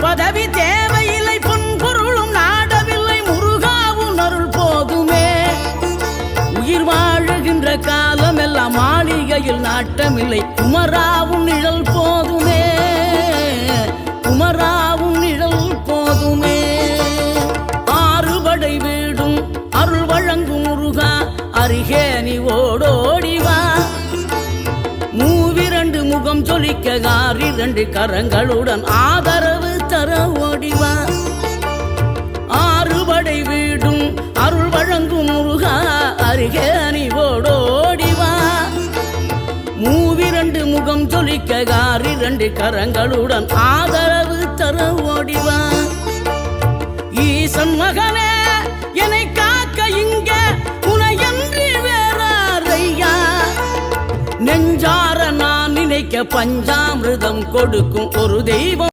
பதவி தேவையில்லை, பொன் பொருளும் நாடவில்லை, முருகாவும் அருள் போதுமே. உயிர் வாழுகின்ற காலம் எல்லாம் மாளிகையில் நாட்டமில்லை, குமராவும் நிழல் போதுமே, குமராவும் நிழல் போதுமே. ஆறுபடை வீடும் அருள் வழங்கும் முருகா, அருகே நீ ஓடோடிவா. மூவிரண்டு முகம் ஜொலிக்க ஆறிரண்டு கரங்களுடன் ஆதரவு தர ஓடிவா. ஆறுபடை வீடும் அருள் வழங்கும் முருகா, அருகே நீ ஓடோடிவா. மூவிரண்டு முகம் ஜொலிக்க ஆறிரண்டு கரங்களுடன் ஆதரவு தர ஓடிவா. ஈசன் மகனே என்னை காக்க இங்க உனையன்றி வேறாரையா. நெஞ்சார நான் நினைக்க பஞ்சாமிர்தம் கொடுக்கும் ஒரு தெய்வம்